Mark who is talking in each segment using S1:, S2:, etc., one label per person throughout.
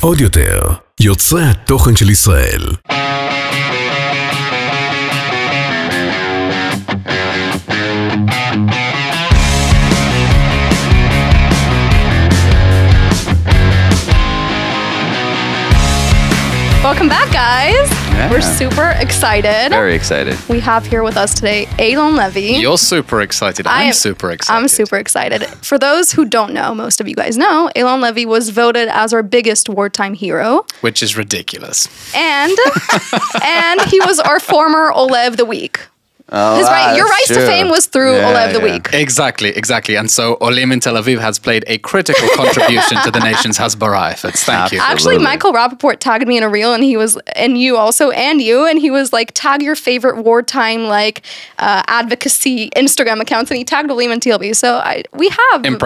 S1: עוד יותר, יוצרי התוכן של ישראל.
S2: Welcome back, guys. Yeah. We're super excited.
S3: Very excited.
S2: We have here with us today Eylon Levy.
S4: You're super excited. I'm super excited.
S2: I'm super excited. For those who don't know, most of you guys know, Eylon Levy was voted as our biggest wartime hero.
S4: Which is ridiculous.
S2: And he was our former Oleh of the week.
S3: Oh,
S2: Your rise to fame was through Oleh of the week.
S4: Exactly. And so Olim in Tel Aviv has played a critical contribution to the nation's Hasbara efforts. Thank you.
S2: Actually, Michael Rappaport tagged me in a reel, and he was, and you also, and he was like, tag your favorite wartime advocacy Instagram accounts, and he tagged Olim and TLV. So we have been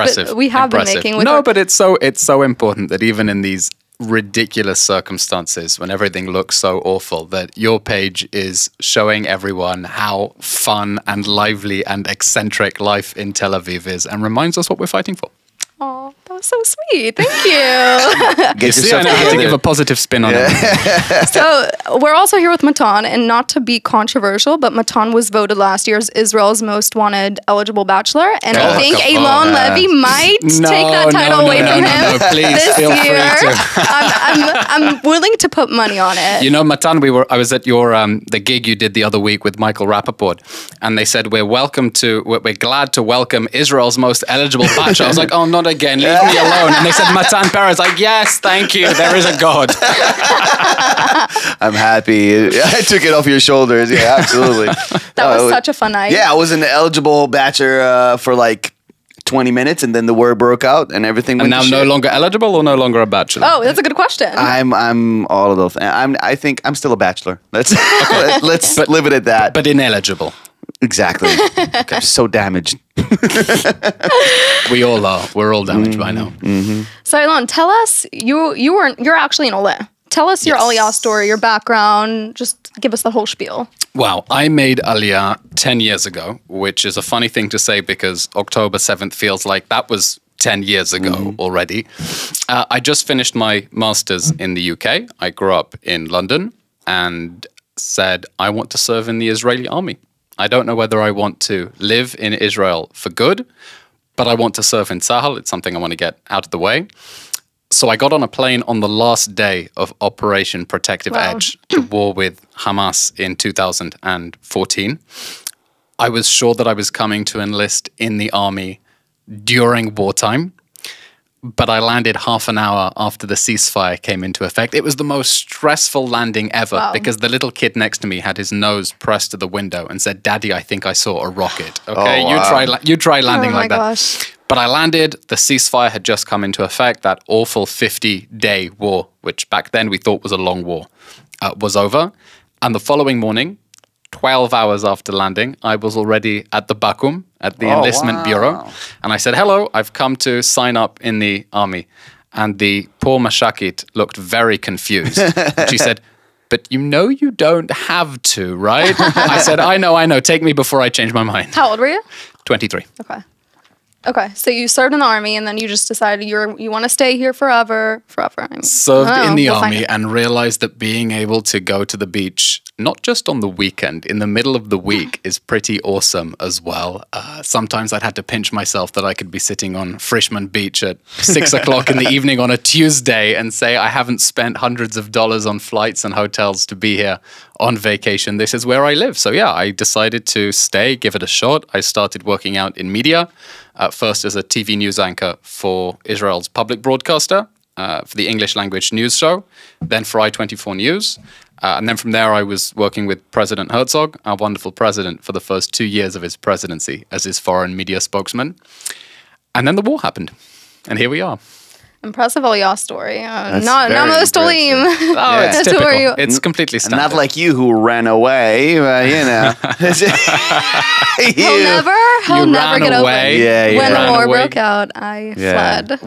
S2: making.
S4: But it's so important that even in these ridiculous circumstances when everything looks so awful, that your page is showing everyone how fun and lively and eccentric life in Tel Aviv is and reminds us what we're fighting for.
S2: Oh, that was so sweet. Thank you.
S4: You see, I know how to give a positive spin on it.
S2: So we're also here with Matan, and not to be controversial, but Matan was voted last year as Israel's most wanted eligible bachelor, and I think Eylon Levy might take that title away from him.
S4: No, please feel free to.
S2: I'm willing to put money on it.
S4: You know, Matan, I was at your the gig you did the other week with Michael Rappaport, and they said we're glad to welcome Israel's most eligible bachelor. I was like, oh, not again, leave me alone. And they said Matan Perez, like, yes, thank you, there is a God.
S3: I'm happy. I took it off your shoulders. Yeah, absolutely.
S2: That was such a fun night.
S3: Yeah, I was an eligible bachelor for like 20 minutes, and then the word broke out and everything went
S4: to shit. And now no longer eligible or no longer a bachelor?
S2: Oh, that's a good question.
S3: I'm all of those. I think I'm still a bachelor. Let's live it at that.
S4: But ineligible.
S3: Exactly. Okay. So damaged.
S4: We all are. We're all damaged by now.
S3: Mm-hmm.
S2: So Eylon, tell us, you're actually an Oleh. Tell us your Aliyah story, your background. Just give us the whole spiel.
S4: Wow, I made Aliyah 10 years ago, which is a funny thing to say because October 7th feels like that was 10 years ago already. I just finished my master's in the UK. I grew up in London and said, I want to serve in the Israeli army. I don't know whether I want to live in Israel for good, but I want to serve in Tzahal. It's something I want to get out of the way. So I got on a plane on the last day of Operation Protective Edge, the war with Hamas in 2014. I was sure that I was coming to enlist in the army during wartime, but I landed half an hour after the ceasefire came into effect. It was the most stressful landing ever because the little kid next to me had his nose pressed to the window and said, Daddy, I think I saw a rocket. Okay, you try landing like that. Gosh. But I landed, the ceasefire had just come into effect, that awful 50-day war, which back then we thought was a long war, was over. And the following morning, 12 hours after landing, I was already at the Bakum, at the enlistment bureau. And I said, hello, I've come to sign up in the army. And the poor Mashakit looked very confused. She said, but you don't have to, right? I said, I know, take me before I change my mind.
S2: How old were you?
S4: 23.
S2: Okay, so you served in the army, and then you just decided you want to stay here forever. I mean,
S4: served in the army and realized that being able to go to the beach, not just on the weekend, in the middle of the week is pretty awesome as well. Sometimes I'd had to pinch myself that I could be sitting on Frishman Beach at 6 o'clock in the evening on a Tuesday and say I haven't spent hundreds of dollars on flights and hotels to be here on vacation. This is where I live. So yeah, I decided to stay, give it a shot. I started working out in media. First as a TV news anchor for Israel's public broadcaster, for the English language news show, then for I-24 News. And then from there, I was working with President Herzog, our wonderful president, for the first 2 years of his presidency as his foreign media spokesman. And then the war happened. And here we are.
S2: Impressive Aliyah story. Not most Olim.
S4: Oh, it's typical. It's completely standard.
S3: Not like you who ran away,
S2: He'll never get over it.
S3: Yeah.
S2: When the war broke out, I fled.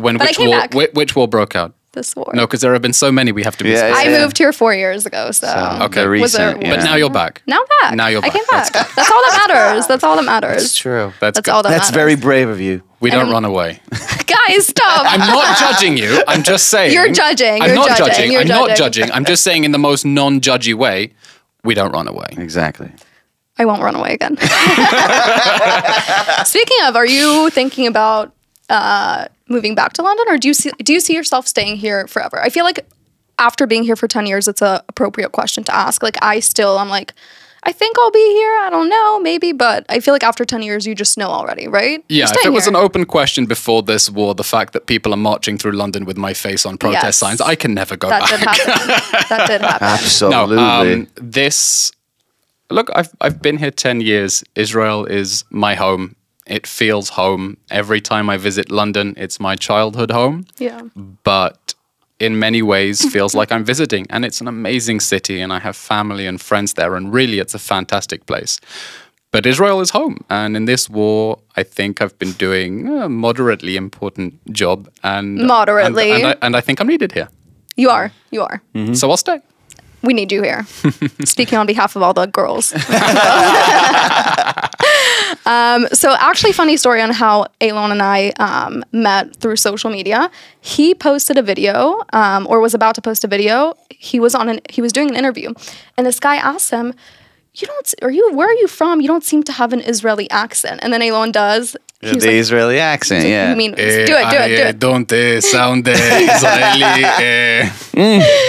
S4: Which war broke out?
S2: this war.
S4: No, because there have been so many we have to be
S3: Yeah,
S4: specific.
S2: I moved here 4 years ago, so
S4: Okay.
S3: The
S2: Was there-
S3: recent,
S4: But now you're back.
S2: now I'm back.
S4: Now you're
S2: I
S4: back.
S2: came back. That's all that matters. That's all that matters.
S3: That's true.
S4: That's good.
S2: all that
S3: That's
S2: matters.
S3: very brave of you.
S4: We don't
S2: And-
S4: run away.
S2: Guys, stop.
S4: I'm not judging you. I'm just saying.
S2: You're judging.
S4: I'm
S2: You're
S4: not
S2: judging.
S4: judging.
S2: You're
S4: I'm not
S2: judging.
S4: judging. I'm just saying in the most non-judgy way, we don't run away.
S3: Exactly.
S2: I won't run away again. Speaking of, are you thinking about moving back to London, or do you see yourself staying here forever? I feel like after being here for 10 years, it's an appropriate question to ask. Like I'm like, I think I'll be here. I don't know, maybe, but I feel like after 10 years, you just know already, right?
S4: Yeah,
S2: You're
S4: if it
S2: staying
S4: was
S2: here.
S4: an open question before this war, the fact that people are marching through London with my face on protest
S2: Yes.
S4: signs, I can never go
S2: That
S4: back.
S2: did happen. That did happen.
S3: Absolutely.
S4: Look, I've been here 10 years. Israel is my home. It feels home. Every time I visit London, it's my childhood home.
S2: Yeah.
S4: But in many ways feels like I'm visiting. And it's an amazing city, and I have family and friends there, and really it's a fantastic place. But Israel is home. And in this war, I think I've been doing a moderately important job. And
S2: Moderately.
S4: And I think I'm needed here.
S2: You are. You are.
S4: So I'll stay.
S2: We need you here. Speaking on behalf of all the girls. So actually, funny story on how Eylon and I met through social media. He posted a video, or was about to post a video. He was doing an interview, and this guy asked him, where are you from? You don't seem to have an Israeli accent. And then Eylon does. He was
S3: The
S2: like,
S3: Israeli accent, yeah.
S2: You mean, do it.
S4: Don't sound Israeli.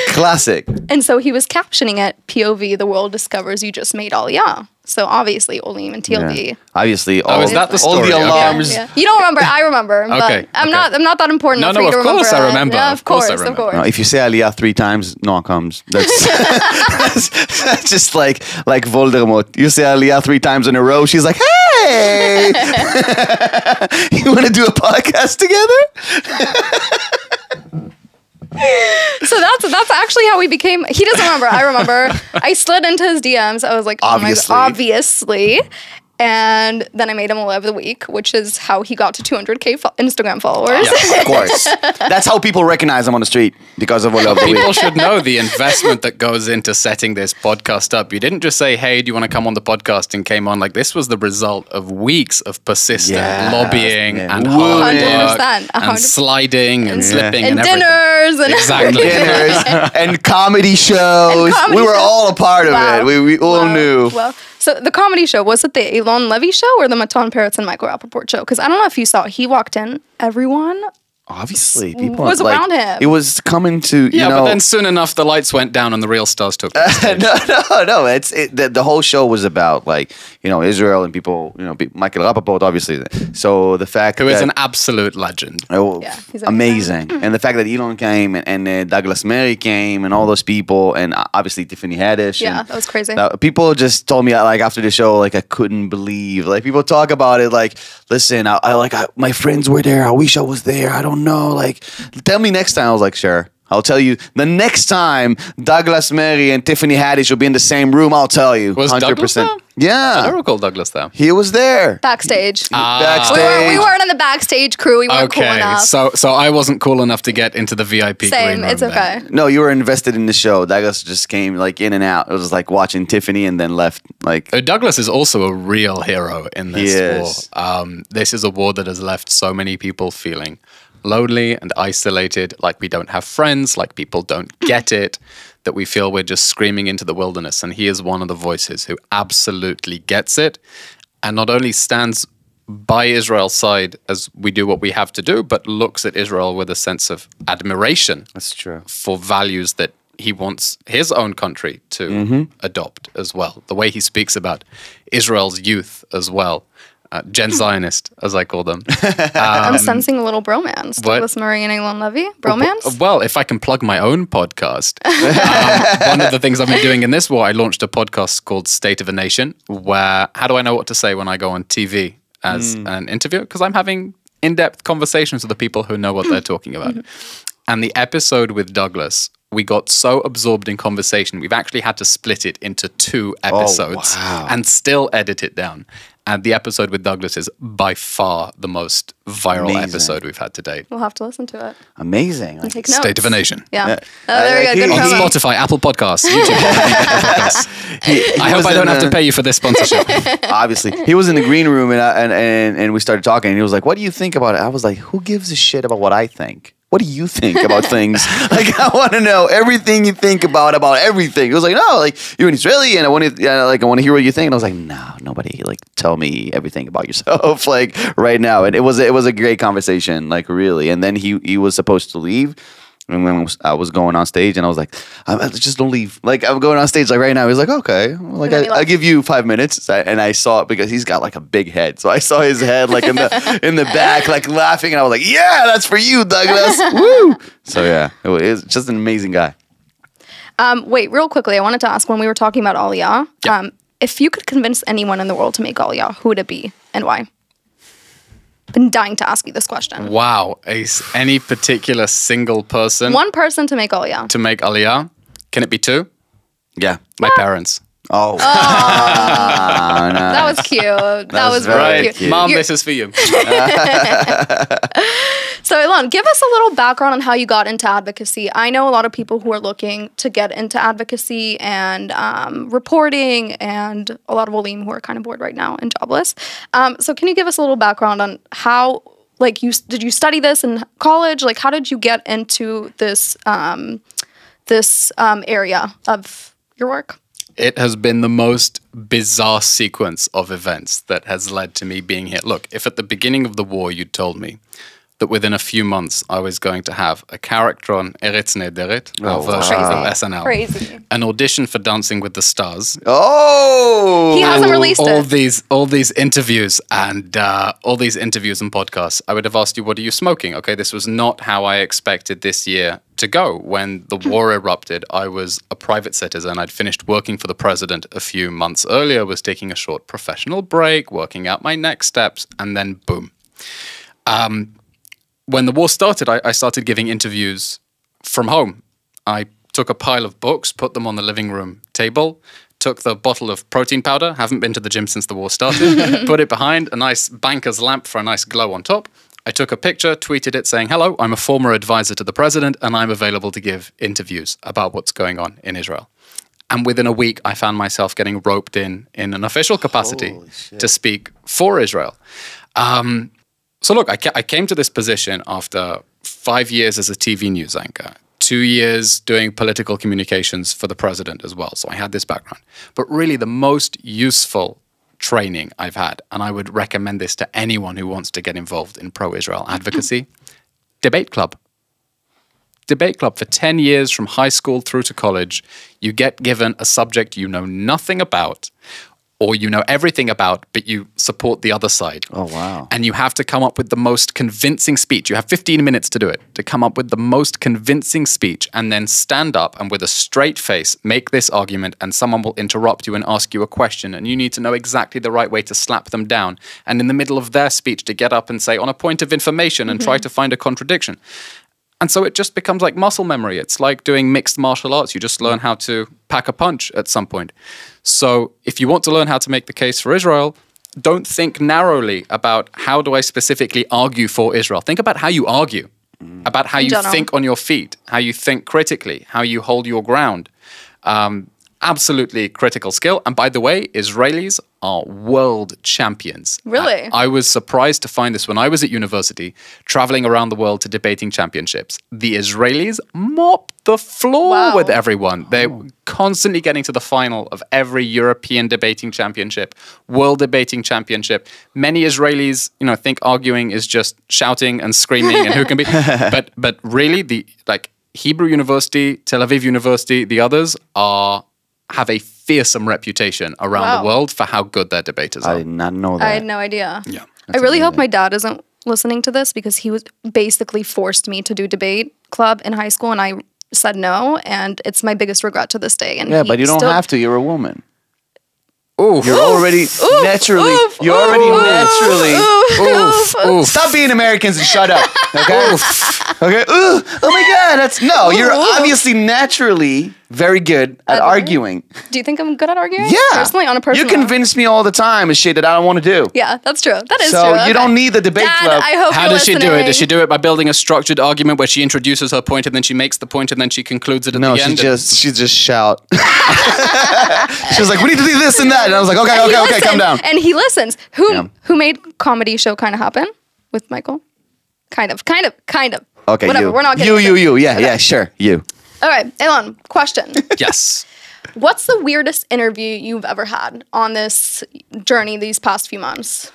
S3: Classic.
S2: And so he was captioning it, POV, the world discovers you just made Aliyah. So obviously, Olim and TLV.
S3: Yeah. Obviously, all,
S4: is that the
S3: all
S4: story?
S3: the
S4: Okay.
S3: alarms.
S2: Yeah. You don't remember, I remember.
S4: Okay,
S2: But I'm
S4: okay.
S2: not that important
S4: No,
S2: for
S4: no,
S2: you to
S4: of course
S2: remember.
S4: I remember.
S2: Yeah,
S4: Of course I
S2: of
S4: remember.
S2: course.
S3: No, if you say Aliyah 3 times, Noah comes. That's just like Voldemort. You say Aliyah 3 times in a row, she's like, hey! You want to do a podcast together?
S2: So that's actually how we became. He doesn't remember. I remember. I slid into his DMs. I was like, oh my God, obviously. And then I made him Oleh of the week, which is how he got to 200K Instagram followers.
S3: Yes, of course. That's how people recognize him on the street, because of Oleh of the
S4: People
S3: week.
S4: should know the investment that goes into setting this podcast up. You didn't just say, hey, do you want to come on the podcast, and came on. Like, this was the result of weeks of persistent lobbying and hard work
S2: 100%,
S4: and sliding and slipping
S2: And
S4: and everything.
S2: dinners. And
S4: Exactly.
S3: Dinners and comedy shows.
S2: comedy
S3: We were
S2: shows.
S3: all a part of
S2: Wow.
S3: it. We all
S2: Wow.
S3: knew.
S2: Well, so the comedy show, was it the Eylon Levy show or the Matan Parrots and Michael Rappaport show? Because I don't know if you saw, he walked in, everyone
S3: Obviously, people
S2: was around him.
S3: It was coming to, you
S4: Yeah,
S3: know.
S4: but then soon enough, the lights went down and the real stars took the stage.
S3: No. The whole show was about, like, you know, Israel and people, you know, Michael Rappaport, obviously. So the fact
S4: Who is
S3: that,
S4: an absolute legend.
S3: oh,
S2: Yeah, he's
S3: amazing. And the fact that Eylon came and Douglas Murray came and all those people, and obviously Tiffany Haddish.
S2: Yeah,
S3: and
S2: that was crazy.
S3: people just told me, like, after the show, like, I couldn't believe. Like, people talk about it, like, listen, my friends were there. I wish I was there. I don't know. Like, tell me next time. I was like, sure. I'll tell you the next time Douglas Murray and Tiffany Haddish will be in the same room. I'll tell you.
S4: Was Douglas there? I don't
S3: Yeah,
S4: recall Douglas there.
S3: he was there.
S2: Backstage.
S3: Backstage.
S2: We weren't in the backstage crew. We weren't cool
S4: Okay,
S2: enough.
S4: so I wasn't cool enough to get into the VIP
S2: Same.
S4: green room
S2: It's
S4: then.
S2: okay.
S3: No, you were invested in the show. Douglas just came, like, in and out. It was like watching Tiffany and then left. Like,
S4: Douglas is also a real hero in this
S3: He
S4: war.
S3: is.
S4: This is a war that has left so many people feeling lonely and isolated, like we don't have friends, like people don't get it, that we feel we're just screaming into the wilderness. And he is one of the voices who absolutely gets it, and not only stands by Israel's side as we do what we have to do, but looks at Israel with a sense of admiration
S3: that's true.
S4: for values that he wants his own country to adopt as well. The way he speaks about Israel's youth as well. Gen Zionist, as I call them.
S2: I'm sensing a little bromance.
S4: what?
S2: Douglas Murray and Eylon Levy. Bromance?
S4: Well, if I can plug my own podcast, one of the things I've been doing in this war, I launched a podcast called State of a Nation, where, how do I know what to say when I go on TV as an interviewer? Because I'm having in-depth conversations with the people who know what they're talking about. And the episode with Douglas, we got so absorbed in conversation, we've actually had to split it into 2 episodes
S3: wow.
S4: and still edit it down. And the episode with Douglas is by far the most viral episode we've had to date.
S2: We'll have to listen to it.
S3: Amazing.
S2: And take notes.
S4: State of a Nation.
S2: Yeah. There you go. Good
S4: On
S2: promo.
S4: Spotify, Apple Podcasts, YouTube. I hope I don't have to pay you for this sponsorship.
S3: Obviously, he was in the green room and we started talking. And he was like, "What do you think about it?" I was like, "Who gives a shit about what I think? What do you think about things? Like, I want to know everything you think about everything." He was like, "No, like you're an Israeli, and I want to hear what you think." And I was like, "No, nobody like tell me everything about yourself like right now." And it was a great conversation, like really. And then he was supposed to leave. And when I was going on stage, and I was like, "Just don't leave." Like, I'm going on stage like right now. He's like, "Okay, like I'll give you 5 minutes." And I saw it because he's got like a big head, so I saw his head like in the back, like laughing, and I was like, "Yeah, that's for you, Douglas." Woo! So yeah, it was just an amazing guy.
S2: Wait, real quickly, I wanted to ask when we were talking about Aliyah, if you could convince anyone in the world to make Aliyah, who would it be and why? Been dying to ask you this question.
S4: Wow. Any particular single person?
S2: One person to make Aliyah.
S4: To make Aliyah? Can it be two?
S3: Yeah,
S4: My parents.
S3: Oh, nice.
S2: That was cute. That was
S3: very
S2: really
S3: cute.
S2: cute.
S4: Mom, this is for you.
S2: So, Eylon, give us a little background on how you got into advocacy. I know a lot of people who are looking to get into advocacy and reporting, and a lot of Olim who are kind of bored right now and jobless. So, can you give us a little background on how, like, did you study this in college? Like, how did you get into this area of your work?
S4: It has been the most bizarre sequence of events that has led to me being here. Look, if at the beginning of the war you'd told me that within a few months I was going to have a character on Eretz Nehederet, a version of SNL,
S2: Crazy.
S4: an audition for Dancing with the Stars,
S3: Oh,
S2: He hasn't released
S4: all
S2: it.
S4: these interviews and podcasts, I would have asked you, what are you smoking? Okay, this was not how I expected this year to go. When the war erupted, I was a private citizen. I'd finished working for the president a few months earlier, was taking a short professional break, working out my next steps, and then boom. When the war started, I started giving interviews from home. I took a pile of books, put them on the living room table, took the bottle of protein powder, haven't been to the gym since the war started, put it behind a nice banker's lamp for a nice glow on top. I took a picture, tweeted it saying, "Hello, I'm a former advisor to the president and I'm available to give interviews about what's going on in Israel." And within a week, I found myself getting roped in an official capacity to speak for Israel. So look, I came to this position after 5 years as a TV news anchor, 2 years doing political communications for the president as well. So I had this background. But really the most useful training I've had, and I would recommend this to anyone who wants to get involved in pro-Israel advocacy, debate club. Debate club for 10 years from high school through to college. You get given a subject you know nothing about, or you know everything about, but you support the other side.
S3: Oh, wow.
S4: And you have to come up with the most convincing speech. You have 15 minutes to do it, to come up with the most convincing speech, and then stand up and with a straight face make this argument, and someone will interrupt you and ask you a question, and you need to know exactly the right way to slap them down. And in the middle of their speech to get up and say, on a point of information, and try to find a contradiction. And so it just becomes like muscle memory. It's like doing mixed martial arts. You just learn how to pack a punch at some point. So if you want to learn how to make the case for Israel, don't think narrowly about how do I specifically argue for Israel. Think about how you argue, about how you think on your feet, how you think critically, how you hold your ground. Absolutely critical skill. And by the way, Israelis are world champions.
S2: Really?
S4: I was surprised to find this when I was at university, traveling around the world to debating championships. The Israelis mop the floor with everyone. They're constantly getting to the final of every European debating championship, world debating championship. Many Israelis, think arguing is just shouting and screaming and who can be. But really, Hebrew University, Tel Aviv University, the others have a fearsome reputation around the world for how good their debaters are.
S3: I did not know that.
S2: I had no idea.
S4: Yeah.
S2: I really hope my dad isn't listening to this, because he was basically forced me to do debate club in high school, and I said no, and it's my biggest regret to this day. And
S3: yeah, but you don't have to. You're a woman.
S4: Oof.
S3: You're already naturally. Stop being Americans and shut up. Okay. Okay. Oh my God. You're obviously naturally very good at arguing.
S2: Do you think I'm good at arguing?
S3: Yeah.
S2: Personally, on a personal.
S3: You convince me all the time of shit that I don't want to do.
S2: Yeah, that's true. That is true.
S3: So you don't need the debate
S2: Dad,
S3: club.
S2: I hope
S4: How
S2: you're
S4: does she do it?
S2: listening.
S4: Does she do it by building a structured argument where she introduces her point and then she makes the point and then she concludes it at
S3: No,
S4: the end?
S3: she just shout. She was like, "We need to do this and that," and I was like, "Okay,
S2: And he
S3: okay, calm
S2: listens,
S3: down."
S2: And he listens. Who
S3: Yeah.
S2: made comedy show kind of happen with Michael? Kind of.
S3: Okay,
S2: Whatever.
S3: you.
S2: We're not getting
S3: You. Yeah, sure, you.
S2: All right, Eylon, question.
S4: Yes.
S2: What's the weirdest interview you've ever had on this journey these past few months?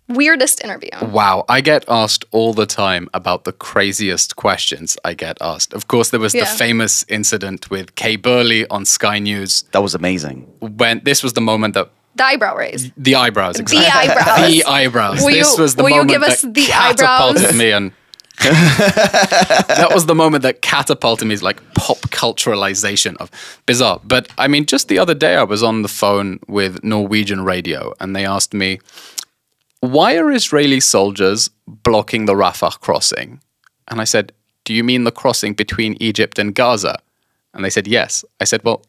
S2: Weirdest interview.
S4: Wow, I get asked all the time about the craziest questions I get asked. Of course, there was the famous incident with Kay Burley on Sky News.
S3: That was amazing.
S4: When this was the moment that
S2: The eyebrow raise.
S4: the eyebrows, exactly.
S2: The eyebrows.
S4: The eyebrows.
S2: Will
S4: This
S2: you-
S4: was the
S2: will you
S4: moment
S2: give
S4: that
S2: us the
S4: catapulted
S2: eyebrows?
S4: me and that was the moment that catapulted me as like pop culturalization of bizarre. But I mean, just the other day I was on the phone with Norwegian radio and they asked me, why are Israeli soldiers blocking the Rafah crossing? And I said, do you mean the crossing between Egypt and Gaza? And they said, yes. I said, well,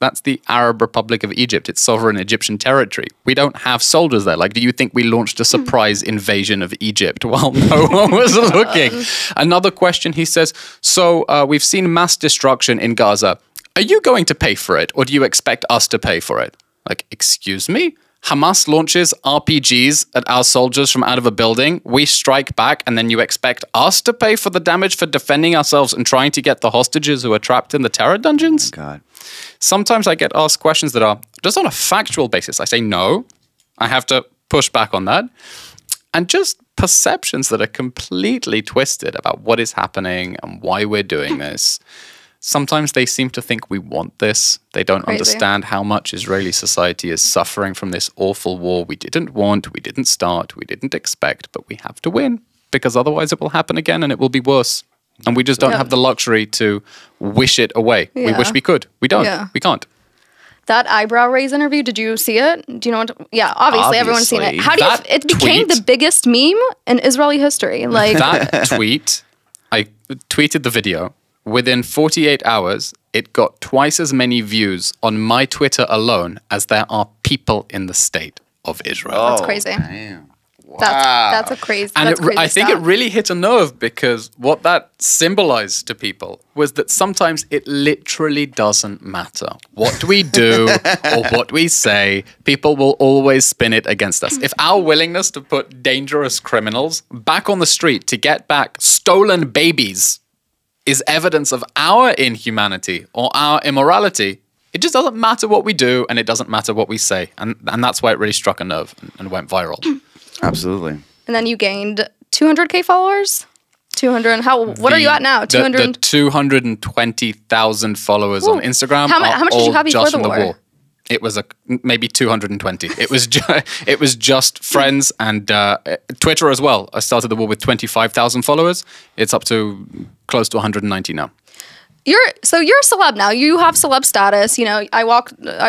S4: that's the Arab Republic of Egypt. It's sovereign Egyptian territory. We don't have soldiers there. Like, do you think we launched a surprise invasion of Egypt while no one was looking? Another question, he says, so we've seen mass destruction in Gaza. Are you going to pay for it or do you expect us to pay for it? Like, excuse me? Hamas launches RPGs at our soldiers from out of a building. We strike back, and then you expect us to pay for the damage for defending ourselves and trying to get the hostages who are trapped in the terror dungeons?
S3: Oh God.
S4: Sometimes I get asked questions that are just on a factual basis. I say no. I have to push back on that. And just perceptions that are completely twisted about what is happening and why we're doing this. Sometimes they seem to think we want this. They don't understand how much Israeli society is suffering from this awful war we didn't want, we didn't start, we didn't expect, but we have to win because otherwise it will happen again and it will be worse. And we just don't have the luxury to wish it away. We wish we could. We don't.
S2: Yeah.
S4: We can't.
S2: That eyebrow raise interview, did you see it? Do you know what? Yeah, obviously everyone's seen it. How do you?
S4: That
S2: It became
S4: tweet-
S2: the biggest meme in Israeli history. Like
S4: That tweet, I tweeted the video. Within 48 hours, it got twice as many views on my Twitter alone as there are people in the state of Israel.
S2: that's crazy.
S3: Damn.
S2: That's a crazy.
S4: And
S2: that's crazy
S4: I think it
S2: stuff.
S4: really hit a nerve because what that symbolized to people was that sometimes it literally doesn't matter what we do or what we say. People will always spin it against us. If our willingness to put dangerous criminals back on the street to get back stolen babies is evidence of our inhumanity or our immorality, it just doesn't matter what we do and it doesn't matter what we say. And that's why it really struck a nerve and went viral.
S3: Absolutely.
S2: And then you gained 200K followers. 200. What are you at now? 200.
S4: The 220,000 followers on Instagram.
S2: How much did you have before
S4: just
S2: the
S4: from
S2: war?
S4: It was maybe 220. It was just friends and Twitter as well. I started the war with 25,000 followers. It's up to close to 190 now.
S2: You're a celeb now. You have celeb status. You know, I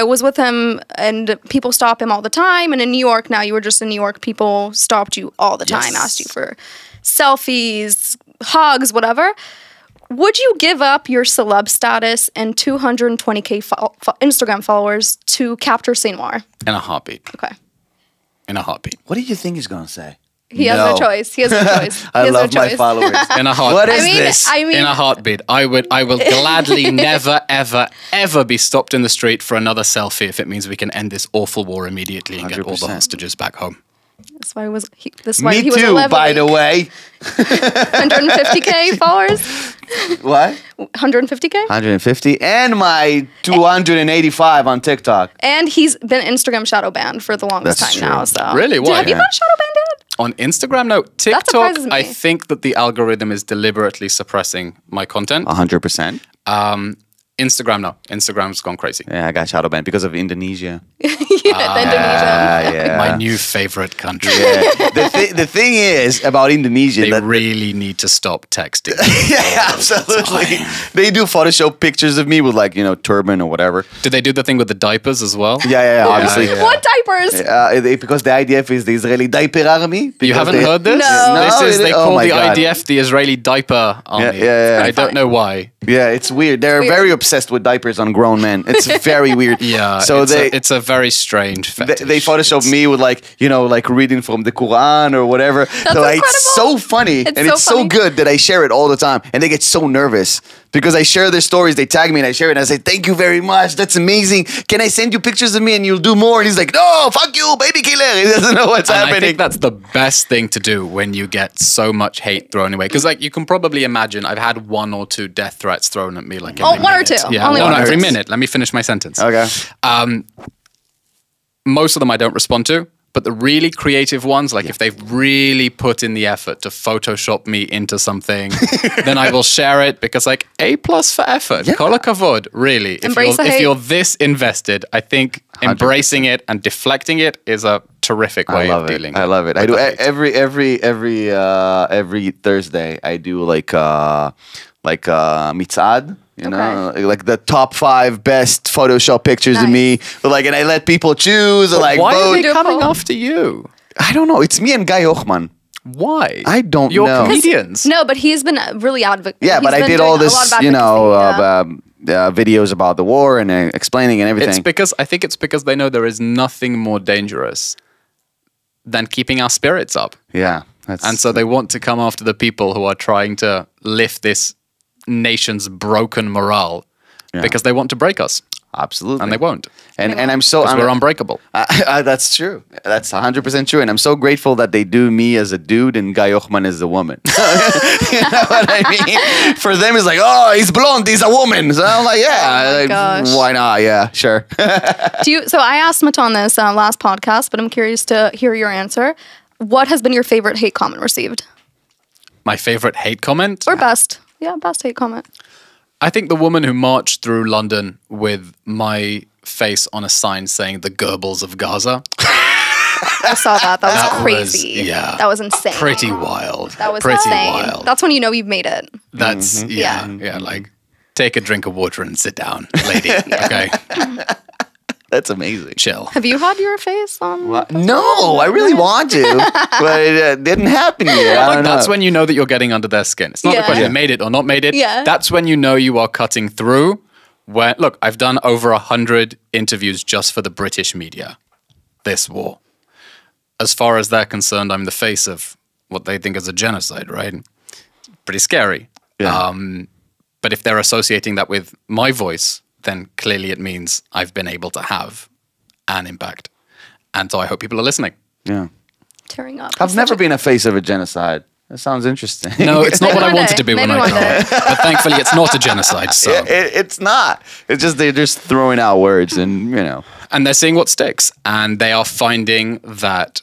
S2: was with him and people stop him all the time. And in New York now, you were just in New York. People stopped you all the time, asked you for selfies, hugs, whatever. Would you give up your celeb status and 220K Instagram followers to capture Seymour?
S4: In a heartbeat.
S2: Okay.
S4: In a heartbeat.
S3: What do you think he's gonna say?
S2: He has no choice. He has no choice.
S3: I love my followers.
S4: In a heartbeat.
S3: What is this?
S2: I mean,
S4: In a heartbeat. I will gladly never, ever, ever be stopped in the street for another selfie if it means we can end this awful war immediately and get all the
S3: 100%.
S4: hostages back home.
S2: that's why he was
S3: Me too, by the way.
S2: 150K followers?
S3: What?
S2: 150K?
S3: 150 and my 285 on TikTok.
S2: And he's been Instagram shadow banned for the longest
S3: That's
S2: time
S3: true.
S2: now. So
S4: Really? Why?
S2: Have you been shadow banned yet?
S4: On Instagram, no. TikTok,
S2: surprises me.
S4: I think that the algorithm is deliberately suppressing my content.
S3: 100%.
S4: Instagram, no. Instagram's gone crazy.
S3: Yeah, I got shadow banned because of Indonesia.
S2: The Indonesian.
S3: Yeah.
S4: My new favorite country.
S3: The thing is about Indonesia
S4: They
S3: that
S4: really need to stop texting.
S3: yeah, absolutely. They do Photoshop pictures of me with turban or whatever.
S4: Did they do the thing with the diapers as well?
S3: Yeah, obviously.
S4: yeah.
S2: What diapers?
S3: Because the IDF is the Israeli diaper army.
S4: You haven't
S3: Because
S4: heard this?
S2: No.
S4: They
S3: Oh
S4: call
S3: my
S4: the
S3: God.
S4: IDF the Israeli diaper army.
S3: Yeah.
S4: I don't know why.
S3: Yeah, it's weird. They're
S2: Weird.
S3: very obsessed with diapers on grown men. It's very weird.
S4: Yeah.
S3: So
S4: it's a very strange fetish.
S3: They Photoshop me with like reading from the Quran or whatever. So it's so funny and it's so good that I share it all the time, and they get so nervous because I share their stories. They tag me and I share it and I say, "Thank you very much. That's amazing. Can I send you pictures of me and you'll do more?" And he's like, "No, fuck you, baby killer." He doesn't know what's happening.
S4: I think that's the best thing to do when you get so much hate thrown away. Because you can probably imagine, I've had 1 or 2 death threats thrown at me every
S2: 1 or 2.
S4: Yeah,
S2: Only
S4: no, every minute. Let me finish my sentence.
S3: Okay.
S4: Most of them I don't respond to. But the really creative ones, if they've really put in the effort to Photoshop me into something, then I will share it because A+ for effort.
S3: Yeah.
S4: Kol hakavod, really. If you're this invested, I think embracing 100%. It and deflecting it is a terrific way of dealing.
S3: I love it. I do every Thursday. I do mitzad. Like the top 5 best Photoshop pictures of me. But and I let people choose.
S4: Why
S3: vote.
S4: are they coming after you?
S3: I don't know. It's me and Guy Ochman.
S4: Why?
S3: I don't know.
S4: You're comedians.
S2: No, but he's been really advocate.
S3: Yeah, but I did all this, videos about the war and explaining and everything.
S4: I think it's because they know there is nothing more dangerous than keeping our spirits up.
S3: Yeah.
S4: And so they want to come after the people who are trying to lift this nation's broken morale because they want to break us.
S3: Absolutely.
S4: And they won't.
S3: And
S4: we're unbreakable.
S3: That's true. That's 100% true. And I'm so grateful that they do me as a dude and Guy Ochman as a woman. You know what I mean? For them, it's he's blonde, he's a woman. So I'm why not? Yeah, sure.
S2: So I asked Matan this last podcast, but I'm curious to hear your answer. What has been your favorite hate comment received?
S4: My favorite hate comment?
S2: Or best. Yeah, best hate comment.
S4: I think the woman who marched through London with my face on a sign saying the Goebbels of Gaza.
S2: I saw that. That was crazy. That was insane.
S4: Pretty wild.
S2: That was
S4: pretty
S2: insane.
S4: wild.
S2: That's when you know you've made it.
S4: That's, take a drink of water and sit down, lady. Okay.
S3: That's amazing.
S4: Chill.
S2: Have you had your face on?
S3: No, I really want to, but it didn't happen yet.
S4: That's when you know that you're getting under their skin. It's not the question made it or not made it.
S2: Yeah.
S4: That's when you know you are cutting through. Look, I've done over 100 interviews just for the British media this war. As far as they're concerned, I'm the face of what they think is a genocide, right? Pretty scary.
S3: Yeah.
S4: But if they're associating that with my voice, then clearly it means I've been able to have an impact. And so I hope people are listening.
S3: Yeah.
S2: Tearing up.
S3: I've never been a face of a genocide. That sounds interesting.
S4: No, it's not what I wanted to be when I
S2: Maybe
S4: died. But thankfully it's not a genocide. So
S3: it's not. It's just they're just throwing out words and,
S4: And they're seeing what sticks. And they are finding that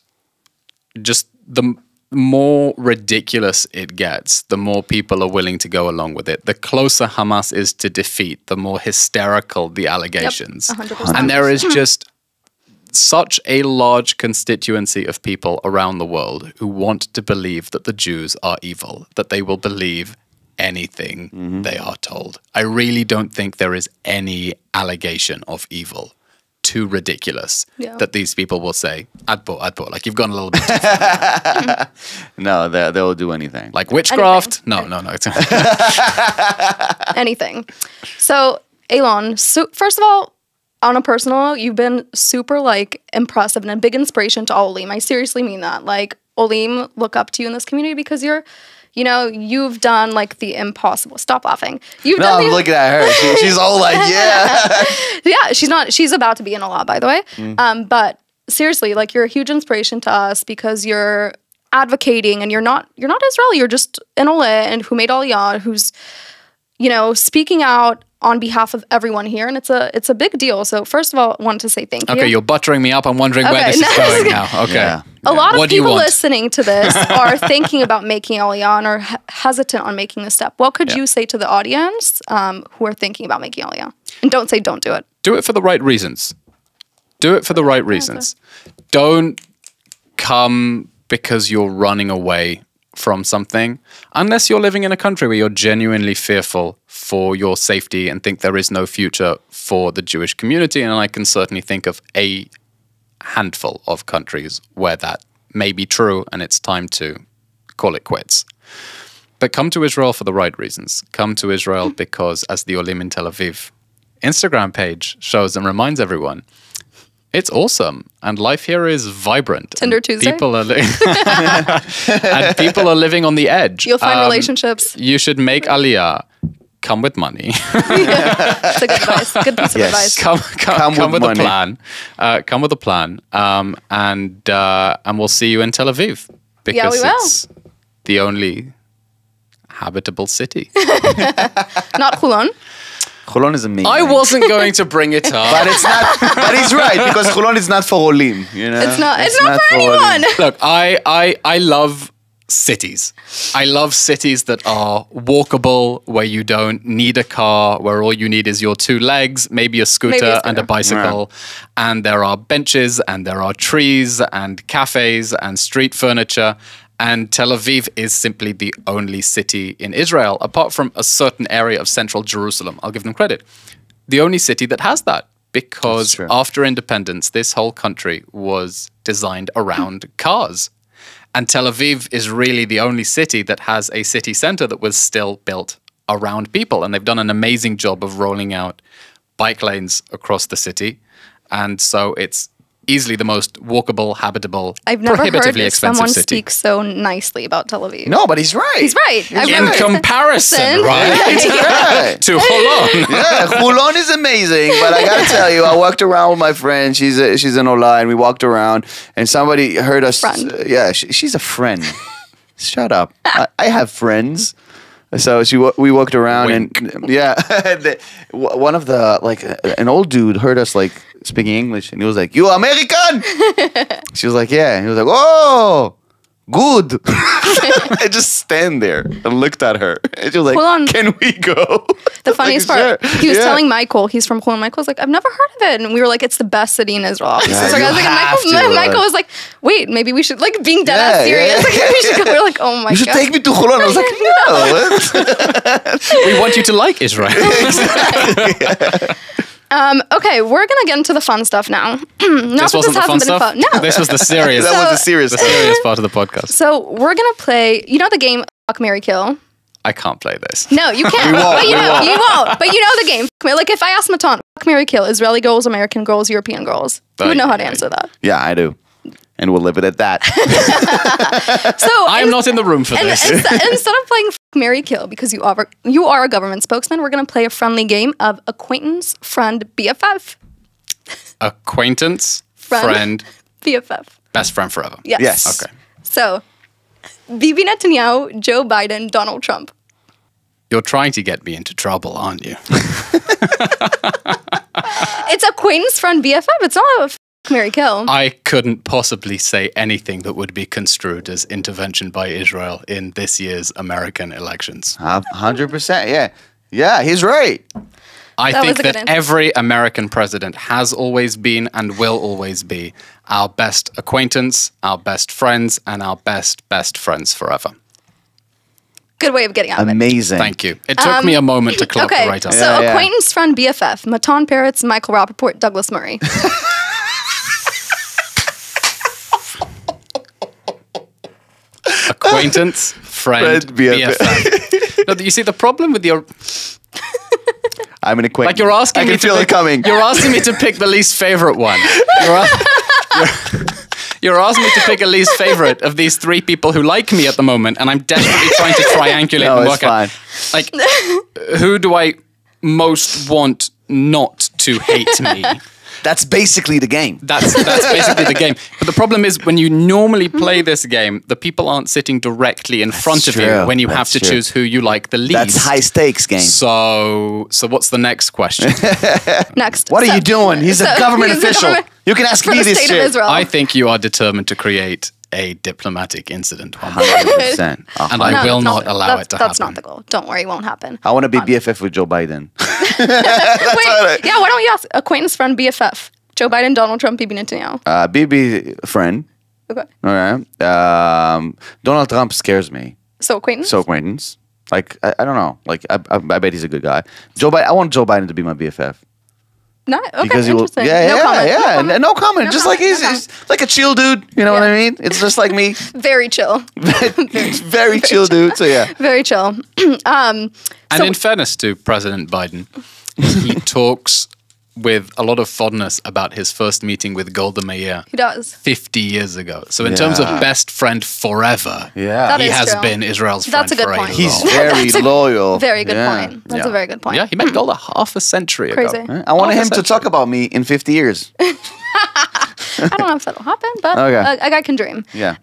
S4: just the more ridiculous it gets, the more people are willing to go along with it. The closer Hamas is to defeat, the more hysterical the allegations.
S2: Yep, 100%.
S4: And there is just such a large constituency of people around the world who want to believe that the Jews are evil, that they will believe anything they are told. I really don't think there is any allegation of evil too ridiculous that these people will say, Adpo, like you've gone a little bit too far.
S3: No, they'll do anything.
S4: Like witchcraft?
S2: Anything.
S4: No.
S2: Anything. So, Eylon, first of all, on a personal, you've been super impressive and a big inspiration to Olim. I seriously mean that. Olim look up to you in this community because you've done the impossible. Stop laughing.
S3: I'm looking at her. She's all yeah.
S2: Yeah, she's about to be in a lot, by the way. But seriously, you're a huge inspiration to us because you're advocating and you're not Israeli. You're just an Oleh and who made Aliyah, who's, speaking out on behalf of everyone here, and it's a big deal. So first of all, I wanted to say thank you.
S4: Okay, you're buttering me up. I'm wondering where this is going now. Okay.
S3: Yeah.
S2: A lot of people listening to this are thinking about making Aliyah and are hesitant on making the step. What could you say to the audience who are thinking about making Aliyah? And don't say don't do it.
S4: Do it for the right reasons. Do it for the right reasons. Don't come because you're running away from something, unless you're living in a country where you're genuinely fearful for your safety and think there is no future for the Jewish community. And I can certainly think of a handful of countries where that may be true and it's time to call it quits. But come to Israel for the right reasons. Come to Israel because, as the Olim in Tel Aviv Instagram page shows and reminds everyone, it's awesome and life here is vibrant.
S2: Tinder Tuesday.
S4: People are and people are living on the edge.
S2: You'll find relationships.
S4: You should make Aliyah. Come with money.
S2: That's a good advice. Good piece of advice.
S4: Come with a plan. Come with a plan. And we'll see you in Tel Aviv because
S2: we will.
S4: it's the only habitable city.
S2: Not Hulon.
S3: Cholon is amazing.
S4: I wasn't going to bring it up.
S3: But it's not. But he's right because Cholon is not for Olim. You know,
S2: It's not for anyone.
S4: Look, I love cities. I love cities that are walkable, where you don't need a car, where all you need is your two legs, maybe a scooter and a bicycle. Yeah. And there are benches and there are trees and cafes and street furniture. And Tel Aviv is simply the only city in Israel, apart from a certain area of central Jerusalem. I'll give them credit. The only city that has that. Because after independence, this whole country was designed around cars. And Tel Aviv is really the only city that has a city center that was still built around people. And they've done an amazing job of rolling out bike lanes across the city. And so it's easily the most walkable, habitable,
S2: I've never
S4: prohibitively
S2: heard
S4: expensive
S2: someone
S4: city.
S2: speak so nicely about Tel Aviv.
S3: No, but he's right.
S2: He's right.
S4: In comparison, right?
S3: Yeah.
S4: To Holon.
S3: Yeah, Hulon is amazing, but I gotta tell you, I walked around with my friend. She's an Oleh, and we walked around, and somebody heard us. She's a friend. Shut up. I have friends. So we walked around, and one of the an old dude heard us speaking English, and he was like, "You American?" She was like, "Yeah." And he was like, "Oh, good." I just stand there and looked at her, and she was like, "Can we go?"
S2: The funniest part, he was telling Michael, he's from Holon. Michael was like, "I've never heard of it," and we were like, "It's the best city in Israel." Michael was like, "Wait, maybe we should being dead ass serious. Maybe we should go." We were like, "Oh my god,
S3: you should take me to Holon." I was like, "No."
S4: We want you to like Israel.
S3: Exactly.
S2: Okay, we're gonna get into the fun stuff now.
S4: This wasn't the fun stuff.
S2: No,
S4: this was the serious.
S3: That was the serious
S4: part of the podcast.
S2: So we're gonna play. You know the game Fuck, Marry, Kill.
S4: I can't play this.
S2: No, you can't. You won't. But you know the game. Like if I asked Matan, Fuck, Marry, Kill, Israeli girls, American girls, European girls, you would know how to answer that.
S3: Yeah, I do. And we'll leave it at that.
S2: So
S4: I'm not in the room for this.
S2: Instead of playing Fuck, Marry, Kill, because you are a government spokesman, we're going to play a friendly game of Acquaintance, Friend, BFF.
S4: Acquaintance, friend,
S2: BFF.
S4: Best friend forever.
S2: Yes.
S4: Okay.
S2: So, Bibi Netanyahu, Joe Biden, Donald Trump.
S4: You're trying to get me into trouble, aren't you?
S2: It's Acquaintance, Friend, BFF. It's not a Fuck, Marry, Kill.
S4: I couldn't possibly say anything that would be construed as intervention by Israel in this year's American elections.
S3: 100%, yeah. Yeah, he's right.
S4: I think that every American president has always been and will always be our best acquaintance, our best friends, and our best friends forever.
S2: Good way of getting out of it.
S3: Amazing.
S4: Thank you. It took me a moment to clock the right answer.
S2: So Acquaintance, Friend, BFF, Matan Peretz, Michael Rappaport, Douglas Murray.
S4: Acquaintance, friend, BFF. No, you see, the problem with your...
S3: I'm an acquaintance.
S4: Like you're asking me to
S3: feel it coming.
S4: You're asking me to pick the least favorite one. You're asking me to pick a least favorite of these three people who like me at the moment, and I'm desperately trying to triangulate and work out. Like, who do I most want not to hate me?
S3: That's basically the game.
S4: That's basically the game. But the problem is when you normally play this game, the people aren't sitting directly in front of you when you have to choose who you like the least.
S3: That's high stakes game.
S4: So what's the next question?
S2: Next.
S3: What are you doing? He's a government official. You can ask me this shit.
S4: I think you are determined to create a diplomatic incident.
S3: 100%.
S4: And I will not allow it to happen.
S2: That's not the goal. Don't worry, it won't happen.
S3: I want to be BFF with Joe Biden.
S2: Wait, why don't you ask Acquaintance, Friend, BFF? Joe Biden, Donald Trump, Bibi Netanyahu.
S3: Bibi, friend.
S2: Okay.
S3: All right. Donald Trump scares me.
S2: So Acquaintance?
S3: Like, I don't know. Like, I bet he's a good guy. Joe Biden. I want Joe Biden to be my BFF.
S2: No, okay,
S3: because
S2: interesting.
S3: no comment. No comment.
S2: No
S3: just
S2: comment,
S3: like he's like a chill dude. You know what I mean? It's just like me.
S2: Very chill.
S3: very chill dude. So yeah,
S2: very chill.
S4: And in fairness to President Biden, he talks with a lot of fondness about his first meeting with Golda Meir.
S2: He does.
S4: 50 years ago. So in terms of best friend forever,
S2: That
S4: he
S2: is
S4: has
S2: true.
S4: been Israel's friend.
S2: That's a good
S4: for
S2: point.
S3: he's
S4: long.
S3: very loyal.
S2: Very good point. That's a very good point.
S4: Yeah, he met Golda half a century
S2: Crazy.
S4: ago.
S3: I want him to talk about me in 50 years.
S2: I don't know if that'll happen, but a guy can dream.
S3: Yeah.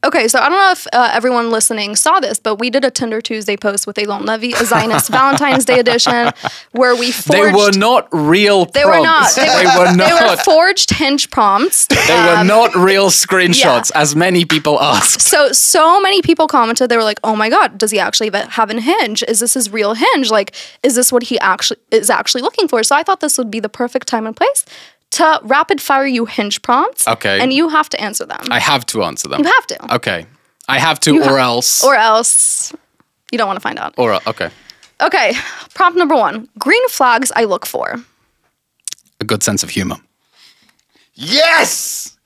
S2: Okay, so I don't know if everyone listening saw this, but we did a Tinder Tuesday post with Eylon Levy, a Zionist Valentine's Day edition, where we forged...
S4: They were not real prompts.
S2: They were not.
S4: They
S2: were forged Hinge prompts.
S4: They were not real screenshots, as many people asked.
S2: So many people commented. They were like, "Oh my God, does he actually have a Hinge? Is this his real Hinge? Like, is this what he is actually looking for?" So I thought this would be the perfect time and place to rapid fire you Hinge prompts.
S4: Okay.
S2: And you have to answer them.
S4: I have to answer them.
S2: You have to.
S4: Okay. I have to, or else.
S2: Or else you don't want to find out.
S4: Okay.
S2: Okay. Prompt number 1. Green flags I look for.
S4: A good sense of humor.
S3: Yes.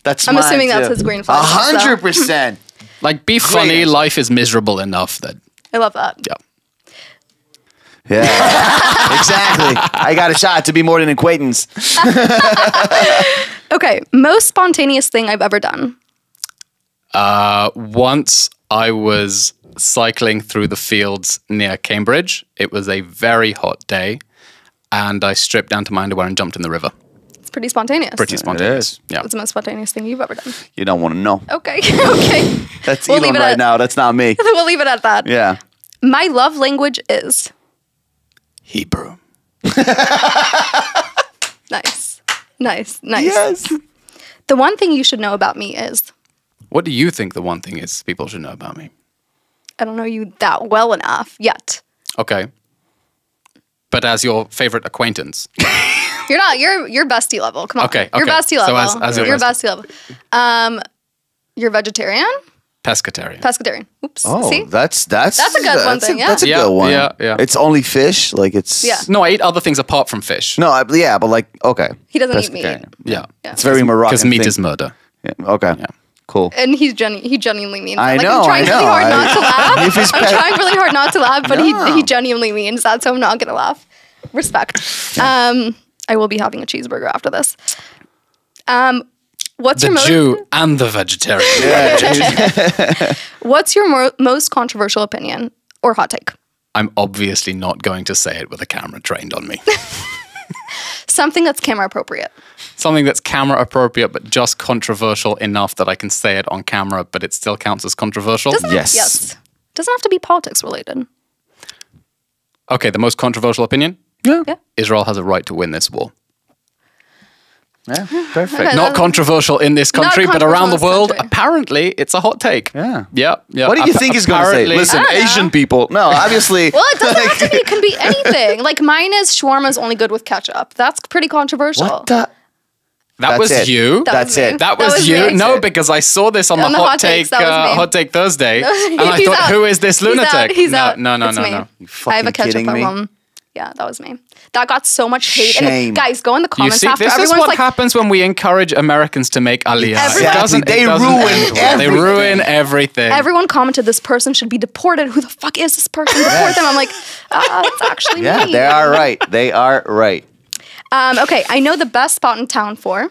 S3: That's.
S2: I'm
S3: mine
S2: assuming
S3: too.
S2: that's his green flag.
S3: 100%.
S4: Like, be funny.
S3: answer.
S4: Life is miserable enough that.
S2: I love that.
S4: Yeah.
S3: Yeah, exactly. I got a shot to be more than acquaintance.
S2: Okay. Most spontaneous thing I've ever done.
S4: Once I was cycling through the fields near Cambridge. It was a very hot day, and I stripped down to my underwear and jumped in the river.
S2: It's pretty spontaneous.
S4: Pretty spontaneous.
S3: is.
S4: Yeah.
S2: What's the most spontaneous thing you've ever done?
S3: You don't want to know.
S2: Okay. Okay.
S3: That's
S2: We'll
S3: Elon
S2: leave it
S3: right
S2: at-
S3: now. That's not me.
S2: We'll leave it at that.
S3: Yeah.
S2: My love language is
S4: Hebrew.
S2: nice.
S3: Yes.
S2: The one thing you should know about me is
S4: What do you think the one thing is people should know about me?
S2: I don't know you that well enough yet.
S4: Okay. But as your favorite acquaintance.
S2: You're not. You're bestie level. Come on.
S4: Okay,
S2: You're
S4: okay.
S2: bestie
S4: So
S2: level.
S4: as your
S2: you're
S4: bestie.
S2: bestie level. You're vegetarian.
S4: Pescatarian.
S2: Pescatarian. Oops.
S3: Oh,
S2: See?
S3: that's
S2: a good one thing, yeah.
S3: That's a
S4: Yeah,
S3: good one.
S4: yeah.
S3: It's only fish. Like it's.
S2: Yeah.
S4: No, I eat other things apart from fish.
S3: No, yeah, but like okay.
S2: He doesn't eat meat.
S3: Pescatarian.
S4: Yeah.
S3: It's very Moroccan.
S4: Because meat
S3: thing.
S4: is murder.
S3: Yeah. Okay.
S4: Yeah.
S3: Cool.
S2: And he genuinely means that.
S3: I
S2: Like,
S3: know,
S2: I'm trying
S3: I know.
S2: really hard not to laugh.
S3: If it's
S2: I'm trying really hard not to laugh, but
S3: No.
S2: he genuinely means that, so I'm not gonna laugh. Respect. I will be having a cheeseburger after this. What's
S4: The
S2: your
S4: Jew and the vegetarian.
S2: What's your most controversial opinion or hot take?
S4: I'm obviously not going to say it with a camera trained on me.
S2: Something that's camera appropriate.
S4: Something that's camera appropriate, but just controversial enough that I can say it on camera, but it still counts as controversial.
S3: Yes.
S2: Doesn't have to be politics related.
S4: Okay, the most controversial opinion?
S3: Yeah.
S2: Yeah.
S4: Israel has a right to win this war.
S3: Yeah. Perfect.
S2: Okay.
S4: Not controversial in this country, but around the
S2: controversial in this
S4: world,
S2: country.
S4: apparently it's a hot take.
S3: Yeah.
S4: Yeah. Yeah.
S3: What do you think he's going to say?
S4: Apparently-
S3: Listen,
S2: I don't know.
S3: Asian people. No, obviously.
S2: Well, it doesn't have to be. It can be anything. Like mine is shawarma's only good with ketchup. That's pretty controversial.
S3: What the?
S4: That was
S3: it.
S4: you.
S3: That's
S2: me.
S3: it.
S4: That was you.
S2: me.
S4: No, because I saw this on the hot take,
S2: takes, that was me.
S4: hot take Thursday, and I
S2: He's
S4: thought,
S2: out.
S4: who is this lunatic?
S2: He's
S4: no,
S2: out.
S4: no, no,
S2: It's
S4: no,
S2: me.
S4: no.
S3: You
S2: I have a
S3: fucking
S2: ketchup
S3: kidding me?
S2: problem. Yeah, that was me. That got so much hate.
S3: Shame.
S2: And guys, go in the
S4: You
S2: comments
S4: see,
S2: after.
S4: this is
S2: Everyone's
S4: what
S2: like,
S4: happens when we encourage Americans to make Aliyah.
S2: Exactly.
S3: They
S4: end
S3: ruin
S4: well. They
S3: everything.
S4: ruin everything.
S2: everyone commented this person should be deported. Who the fuck is this person? Deport them. I'm like, it's actually
S3: Yeah,
S2: me.
S3: they are right. They are right.
S2: Okay, I know the best spot in town for,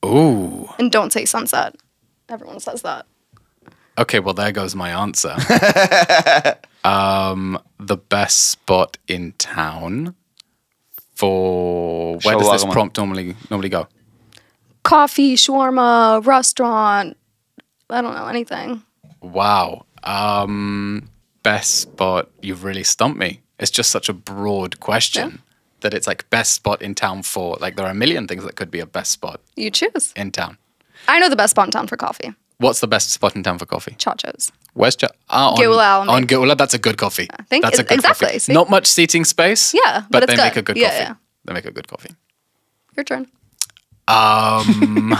S4: Ooh.
S2: and don't say Sunset. Everyone says that.
S4: Okay, well, there goes my answer. The best spot in town for where does this
S3: Shawarma.
S4: prompt normally go?
S2: Coffee, shawarma, restaurant. I don't know anything.
S4: Wow. Best spot. You've really stumped me. It's just such a broad question that it's like best spot in town for. Like there are a million things that could be a best spot
S2: You choose.
S4: in town.
S2: I know the best spot in town for coffee.
S4: What's the best spot in town for coffee?
S2: Chachos.
S4: Where's on
S2: Geula,
S4: on Geula, that's a good coffee.
S2: I think
S4: That's a good
S2: exactly,
S4: coffee.
S2: see?
S4: Not much seating space.
S2: Yeah, but it's
S4: they
S2: good.
S4: make a good
S2: Yeah,
S4: coffee.
S2: yeah.
S4: They make a good coffee.
S2: Your turn.
S4: Um,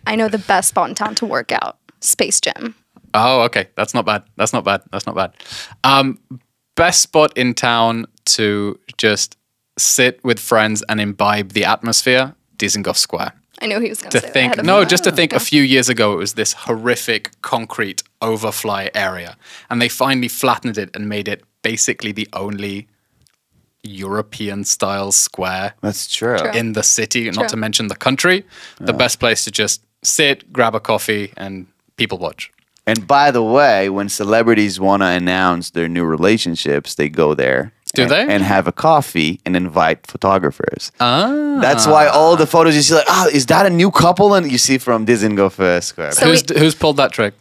S2: I know the best spot in town to work out. Space Gym.
S4: oh, okay. That's not bad. That's not bad. That's not bad. Best spot in town to just sit with friends and imbibe the atmosphere, Dizengoff Square.
S2: I knew he was going to say
S4: think
S2: that.
S4: just to think a few years ago it was this horrific concrete overfly area, and they finally flattened it and made it basically the only European style square.
S3: That's true.
S4: In the city, not to mention the country. The best place to just sit, grab a coffee, and people watch.
S3: And by the way, when celebrities want to announce their new relationships, they go there. And have a coffee and invite photographers. That's why all the photos you see, like, is that a new couple? And you see from Dizengoff Square.
S4: So who's pulled that trick?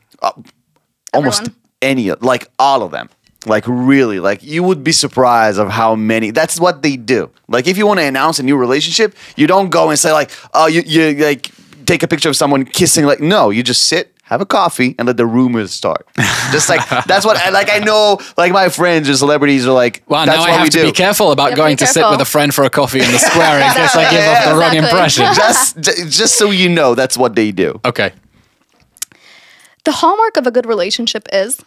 S3: Almost any, like all of them. Like really, like you would be surprised of how many. That's what they do. Like if you want to announce a new relationship, you don't go and say like, oh, you like take a picture of someone kissing. Like no, you just sit, have a coffee, and let the rumors start. Just like that's what I know. Like my friends or celebrities are like,
S4: wow.
S3: That's
S4: now
S3: what
S4: I have to be careful about going to sit with a friend for a coffee in the square in case I give off the wrong impression.
S3: Just so you know, that's what they do.
S4: Okay.
S2: The hallmark of a good relationship is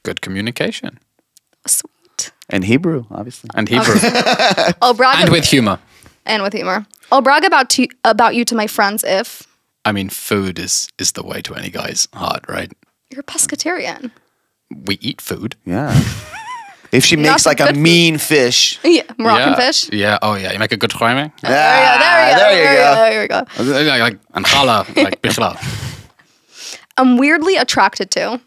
S4: good communication.
S2: Sweet.
S3: And Hebrew, obviously.
S4: And Hebrew.
S2: I'll brag
S4: and with humor.
S2: And with humor. I'll brag about you to my friends if.
S4: I mean, food is the way to any guy's heart, right?
S2: You're a pescatarian.
S4: We eat food.
S3: Yeah. If she makes like a mean fish.
S2: Yeah, Moroccan fish.
S4: Yeah. Oh, yeah. You make a good tryme.
S3: There you go.
S4: Like an challah, like bichlal.
S2: I'm weirdly attracted to.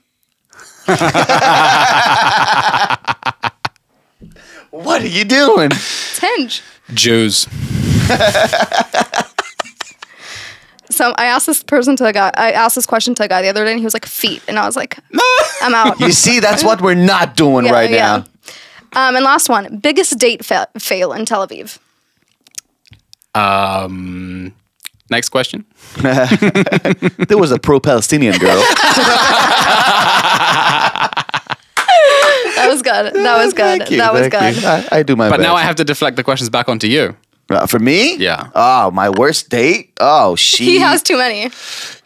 S3: What are you doing?
S2: It's Hinge.
S4: Jews.
S2: So I asked this question to a guy the other day, and he was like, feet. And I was like, I'm out.
S3: You see, that's what we're not doing now.
S2: And last one, biggest date fail in Tel Aviv.
S4: Next question.
S3: There was a pro-Palestinian girl.
S2: That was good.
S3: Thank you. I do my best.
S4: But now I have to deflect the questions back onto you.
S3: For me?
S4: Yeah.
S3: Oh, my worst date? Oh,
S2: He has too many.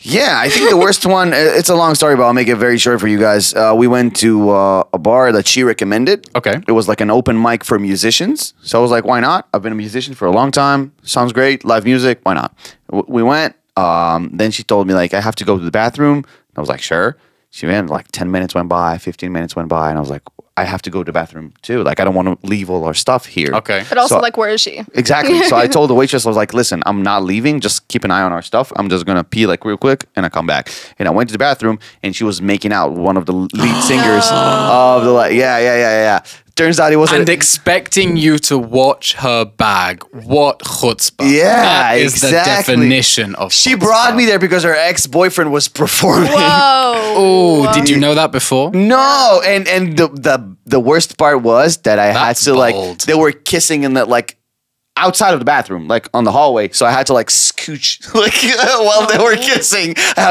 S3: Yeah, I think the worst one, it's a long story, but I'll make it very short for you guys. We went to a bar that she recommended.
S4: Okay.
S3: It was like an open mic for musicians. So I was like, why not? I've been a musician for a long time. Sounds great. Live music. Why not? We went. Then she told me, like, I have to go to the bathroom. I was like, sure. She went, like, 10 minutes went by, 15 minutes went by, and I was like, I have to go to the bathroom too. Like, I don't want to leave all our stuff here.
S4: Okay.
S2: But also, like, where is she?
S3: Exactly. So I told the waitress, I was like, listen, I'm not leaving. Just keep an eye on our stuff. I'm just going to pee, like, real quick, and I come back. And I went to the bathroom, and she was making out with one of the lead singers of the, yeah. Turns out it was
S4: and expecting you to watch her bag. What chutzpah.
S3: Yeah,
S4: that is the definition of
S3: She
S4: chutzpah.
S3: brought me there because her ex-boyfriend was performing.
S2: Whoa.
S4: Oh, did you know that before?
S3: No, and the worst part was that I had to, like, they were kissing in the, like, outside of the bathroom, like on the hallway. So I had to like scooch, like while they were kissing. I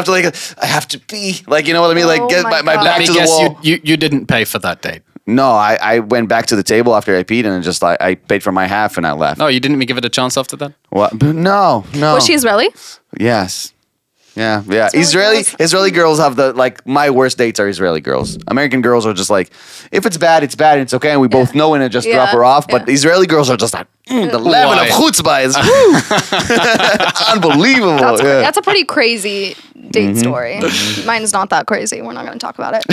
S3: have to pee, like, you know what I mean? Like get my back to the wall.
S4: You didn't pay for that date.
S3: No, I went back to the table after I peed and just like I paid for my half and I left.
S4: No, you didn't give it a chance after that?
S3: What? No.
S2: Was she Israeli?
S3: Yes. Yeah. Israeli girls have my worst dates are Israeli girls. American girls are just like, if it's bad, it's bad. It's okay. And we both know and just drop her off. But Israeli girls are just like, the level of chutzpah is unbelievable.
S2: That's a pretty crazy date story. Mine is not that crazy. We're not going to talk about it.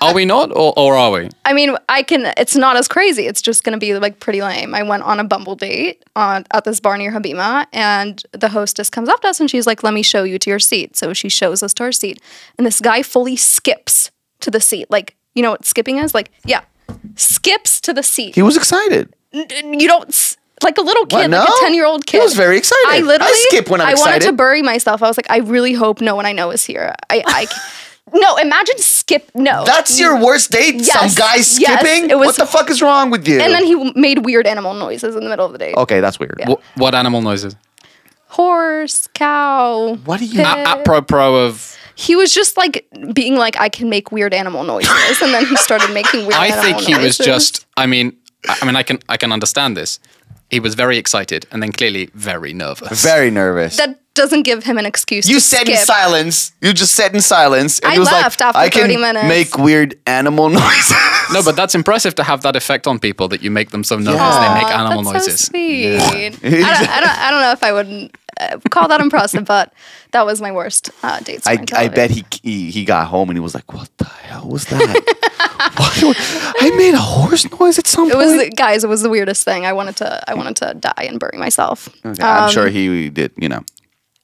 S4: Are we not or are we?
S2: I mean, it's not as crazy. It's just going to be like pretty lame. I went on a Bumble date at this bar near Habima, and the hostess comes up to us and she's like, let me show you to your seat. So she shows us to our seat, and this guy fully skips to the seat. Like, you know what skipping is? Like, skips to the seat.
S3: He was excited.
S2: You don't... Like a little kid, like a 10-year-old kid.
S3: He was very excited. I skip when I'm excited.
S2: I wanted to bury myself. I was like, I really hope no one I know is here. No, imagine No.
S3: That's your worst date? Yes. Some guy skipping? Yes, what the fuck is wrong with you?
S2: And then he made weird animal noises in the middle of the date.
S3: Okay, that's weird.
S2: Yeah.
S4: What animal noises?
S2: Horse, cow.
S3: What are you...
S4: Apropos of...
S2: He was just like being like, I can make weird animal noises. And then he started making weird animal noises.
S4: I think he was just... I mean, I can understand this. He was very excited and then clearly very nervous.
S3: Very nervous.
S2: That doesn't give him an excuse to skip.
S3: In silence. You just sat in silence. And
S2: I left after 30 minutes.
S3: Make weird animal noises.
S4: No, but that's impressive to have that effect on people that you make them so nervous they make animal
S2: that's
S4: noises.
S2: So sweet. I don't know if I would call that impressive, but that was my worst date.
S3: I bet he got home and he was like, "What the hell was that? I made a horse noise at some point."
S2: It was the weirdest thing. I wanted to die and bury myself.
S3: Okay, I'm sure he did.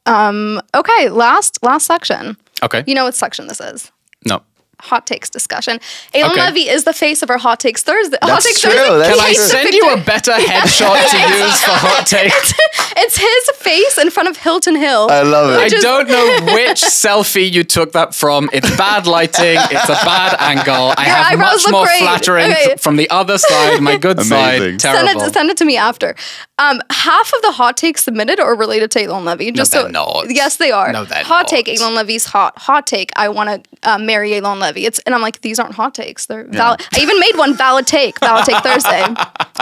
S2: Okay, last section.
S4: Okay.
S2: You know what section this is?
S4: No.
S2: Hot takes discussion. Eylon
S4: Okay.
S2: Levy is the face of our Hot Takes Thursday.
S3: That's
S2: Hot Takes
S3: true,
S2: Thursday.
S3: that's
S4: Can I
S3: true.
S4: send you a better headshot to use for hot takes?
S2: It's his face in front of Hilton Hill.
S3: I love it.
S4: I don't know which selfie you took that from. It's bad lighting. It's a bad angle. I have
S2: eyebrows
S4: much
S2: look
S4: more
S2: great.
S4: flattering
S2: Okay.
S4: from the other side, my good
S3: Amazing.
S4: side. Terrible.
S2: Send it to me after. Half of the hot takes submitted are related to Eylon Levy.
S4: they're not.
S2: Yes, they are.
S4: No, they're
S2: hot take.
S4: not.
S2: Eylon Levy's hot. Hot take. I want to marry Eylon Levy. And I'm like, these aren't hot takes. They're valid. I even made one valid take. Valid take Thursday.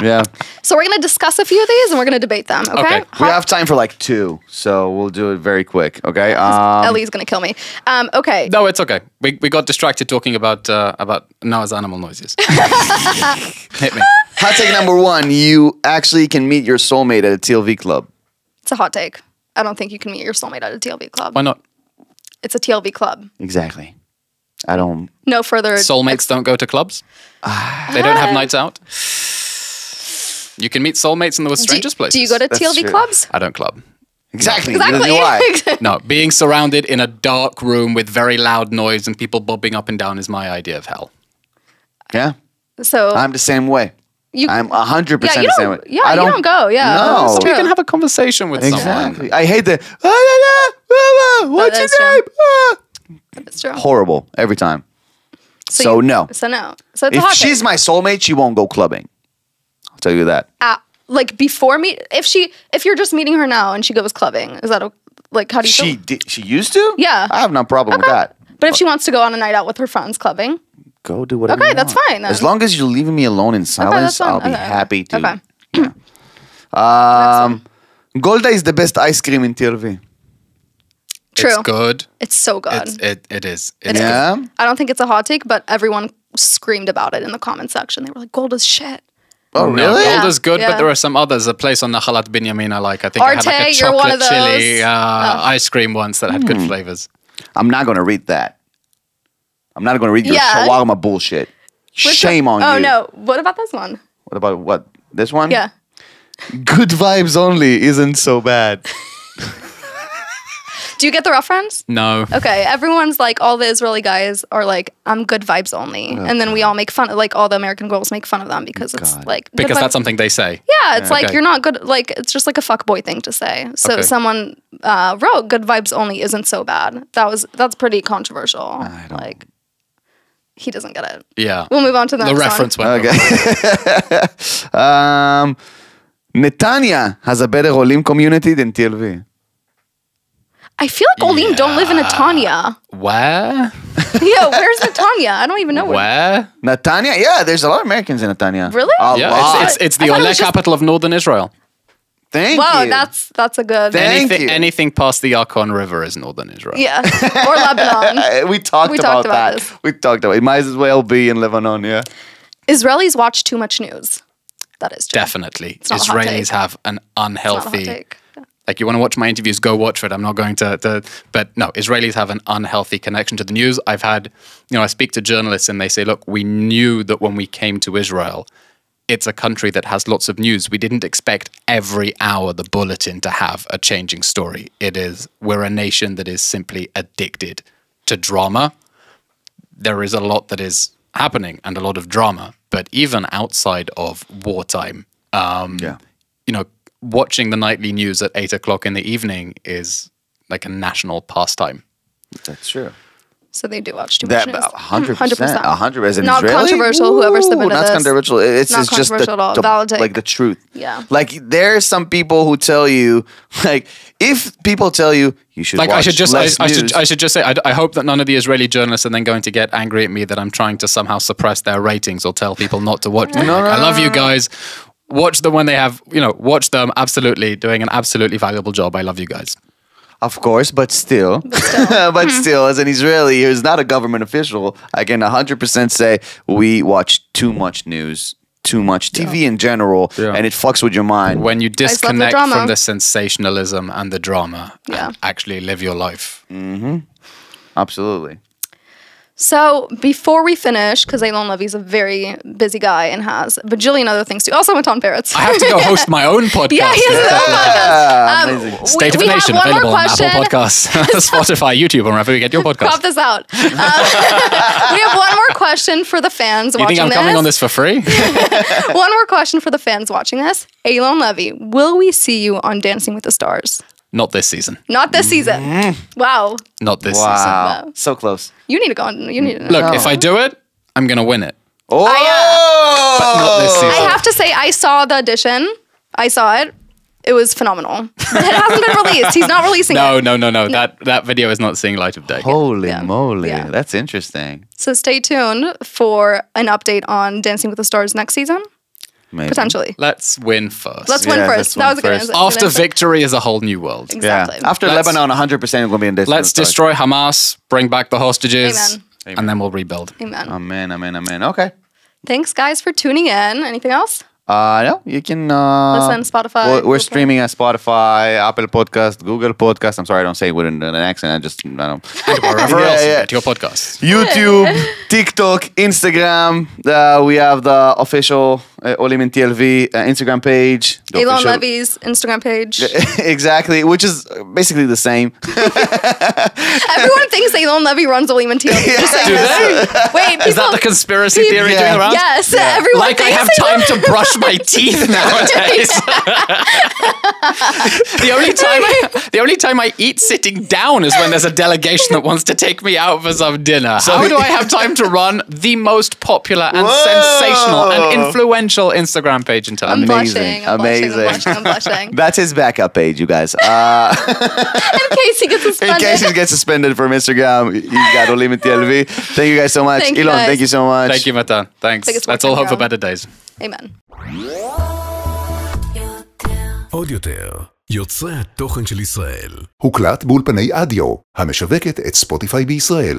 S3: Yeah.
S2: So we're gonna discuss a few of these and we're gonna debate them. Okay.
S4: Okay.
S3: We have time for like 2, so we'll do it very quick. Okay.
S2: Ellie's gonna kill me. Okay.
S4: No, it's okay. We got distracted talking about Noah's animal noises. Hit me.
S3: Hot take number 1: you actually can meet your soulmate at a TLV club.
S2: It's a hot take. I don't think you can meet your soulmate at a TLV club.
S4: Why not?
S2: It's a TLV club.
S3: Exactly. I don't.
S2: No further.
S4: Soulmates don't go to clubs. They don't have nights out. You can meet soulmates in the strangest places.
S2: Do you go to
S3: That's
S2: TLV
S3: true.
S2: clubs?
S4: I don't club.
S3: Exactly.
S2: Exactly.
S3: Neither do I.
S4: No, being surrounded in a dark room with very loud noise and people bobbing up and down is my idea of hell.
S3: Yeah.
S2: So
S3: I'm the same way. I'm 100%
S2: yeah,
S3: the same way.
S2: Yeah,
S3: I
S2: you don't go. Yeah,
S3: No.
S2: that's
S4: You
S2: true.
S4: can have a conversation with someone.
S3: Exactly. I hate the. What's
S2: that's
S3: your name?
S2: That's true.
S3: Horrible every time. So no.
S2: So no. So it's a
S3: If
S2: hot
S3: she's
S2: take.
S3: my soulmate, she won't go clubbing. I'll tell you that.
S2: Like before me, if you're just meeting her now and she goes clubbing, is that like how do you feel?
S3: She used to?
S2: Yeah.
S3: I have no problem with that.
S2: But if she wants to go on a night out with her friends clubbing,
S3: Go do whatever
S2: Okay,
S3: you
S2: that's
S3: want.
S2: fine then.
S3: As long as you're leaving me alone in silence,
S2: that's fine.
S3: I'll be
S2: Okay.
S3: happy to.
S2: Okay.
S3: Golda is the best ice cream in TLV.
S2: true.
S4: It's good.
S2: It's so good.
S4: It is.
S2: It's
S3: Yeah?
S2: good. I don't think it's a hot take, but everyone screamed about it in the comment section. They were like, "Gold is shit."
S3: Oh,
S4: No,
S3: really?
S2: Yeah.
S4: Golda's good,
S2: Yeah.
S4: but there are some others. A place on Nahalat Binyamin I like. I think I had like a
S2: Arte, you're one
S4: chocolate
S2: of
S4: chili
S2: those.
S4: ice cream once that had good flavors.
S3: I'm not going to read that. I'm not going to read your
S2: Yeah.
S3: shawarma bullshit. Shame on you.
S2: Oh no! What about this one?
S3: What about what? This one?
S2: Yeah.
S3: Good vibes only isn't so bad.
S2: Do you get the reference?
S4: No.
S2: Okay, everyone's like, all the Israeli guys are like, I'm good vibes only. And then we all make fun of, like, all the American girls make fun of them because it's
S3: God.
S2: like. good
S4: Because
S2: vibes-
S4: that's something they say.
S2: Yeah, it's like,
S4: Okay.
S2: you're not good. Like, it's just like a fuckboy thing to say. So
S4: Okay.
S2: someone wrote, good vibes only isn't so bad. That's pretty controversial.
S3: I don't-
S2: Like, he doesn't get it.
S4: Yeah.
S2: We'll move on to the
S4: The
S2: next
S4: reference
S2: one.
S4: went
S3: Okay. Netanya has a better Olim community than TLV.
S2: I feel like Olim don't live in Netanya.
S4: Where?
S2: Yeah, where's Netanya? I don't even know
S4: Where?
S3: Netanya? Yeah, there's a lot of Americans in Netanya.
S2: Really?
S3: A
S4: Yeah,
S3: lot.
S4: it's the
S2: I thought it
S4: Oleh
S2: was just-
S4: capital of northern Israel.
S3: Thank
S2: Wow,
S3: you.
S2: that's a good.
S3: Thank you.
S4: Anything past the Yarkon River is northern Israel.
S2: Yeah, or Lebanon.
S3: We talked about that.
S2: this.
S3: We talked about it. It might as well be in Lebanon, yeah.
S2: Israelis watch too much news. That is true.
S4: Definitely.
S2: not a hot
S4: Israelis
S2: take.
S4: have an
S2: It's not a hot
S4: unhealthy.
S2: take.
S4: Like, you want to watch my interviews, go watch it. I'm not going to. But no, Israelis have an unhealthy connection to the news. I've had, I speak to journalists and they say, look, we knew that when we came to Israel, it's a country that has lots of news. We didn't expect every hour the bulletin to have a changing story. We're a nation that is simply addicted to drama. There is a lot that is happening and a lot of drama, but even outside of wartime, watching the nightly news at 8 o'clock in the evening is like a national pastime.
S3: That's true.
S2: So they do watch too much
S3: That
S2: news.
S3: 100%.
S2: 100%.
S3: 100%.
S2: Not
S3: Israeli?
S2: controversial, whoever submitted
S3: Not
S2: this.
S3: controversial. It's
S2: Not
S3: just the,
S2: controversial at all. Valid take.
S3: like the truth.
S2: Yeah.
S3: Like there are some people who tell you, like if people tell you you should
S4: Like,
S3: watch
S4: I should just,
S3: less news.
S4: I should just say, I hope that none of the Israeli journalists are then going to get angry at me that I'm trying to somehow suppress their ratings or tell people not to watch them. I love you guys. Watch them when they have, watch them. Absolutely doing an absolutely valuable job. I love you guys.
S3: Of course, but still. But still, as an Israeli who's not a government official, I can 100% say we watch too much news, too much TV in general, and it fucks with your mind.
S4: When you disconnect from the sensationalism and the drama and actually live your life.
S3: Absolutely.
S2: So before we finish, because Eylon Levy's a very busy guy and has a bajillion other things to do. Also, Matan Parrots.
S4: I have to go host my own podcast.
S2: Yeah, he has his own podcast.
S4: State of the Nation, available on Apple Podcasts, Spotify, YouTube, or wherever you get your podcast.
S2: Crop this out. We have one more question for the fans watching this.
S4: You think I'm coming on this for free?
S2: One more question for the fans watching this. Eylon Levy, will we see you on Dancing with the Stars?
S4: Not this season.
S2: Not this season. Wow.
S4: Not this season.
S2: Wow.
S3: So close.
S2: You need to go on. You need to know.
S4: Look, if I do it, I'm going to win it.
S3: Oh!
S4: But not this season.
S2: I have to say, I saw the audition. I saw it. It was phenomenal. It hasn't been released. He's not releasing it.
S4: No. That video is not seeing light of day.
S3: Holy moly. Yeah. That's interesting.
S2: So stay tuned for an update on Dancing with the Stars next season.
S3: Maybe.
S2: Potentially.
S4: Let's win first.
S2: Let's win first. That was a good answer.
S4: After victory is a whole new world.
S2: Exactly.
S3: Yeah. After Lebanon, 100% we're going to be in this.
S4: Let's destroy Hamas, bring back the hostages,
S2: Amen.
S4: and then we'll rebuild.
S2: Amen.
S3: Amen. Okay.
S2: Thanks, guys, for tuning in. Anything else?
S3: No, you can
S2: listen Spotify.
S3: We're streaming at Spotify, Apple Podcast, Google Podcast. I'm sorry, I don't say it with an accent. I don't.
S4: And wherever else you get your podcasts.
S3: YouTube, TikTok, Instagram. We have the official Olim and TLV Instagram page.
S2: Eylon Levy's Instagram page.
S3: Exactly, which is basically the same.
S2: Everyone thinks Eylon Levy runs Olim and TLV.
S4: Do they?
S2: Wait,
S4: is that the conspiracy theory doing around?
S2: Yes, everyone
S4: like
S2: thinks
S4: I have time to brush my teeth nowadays. The only time I eat sitting down is when there's a delegation that wants to take me out for some dinner. So how do I have time to run the most popular and sensational and influential Instagram page in town?
S2: I'm blushing.
S3: That's his backup page, you guys.
S2: In case he gets suspended.
S3: In case he gets suspended from Instagram, you got Olim and TLV. Thank you guys so much. Eylon, thank you so much.
S4: Thank you, Matan. Thanks. Let's all hope for better days.
S2: Amen.
S1: עוד יותר, יוצרי התוכן של ישראל.
S5: הוקלט באולפני אדיו, המשווקת את ספוטיפיי בישראל.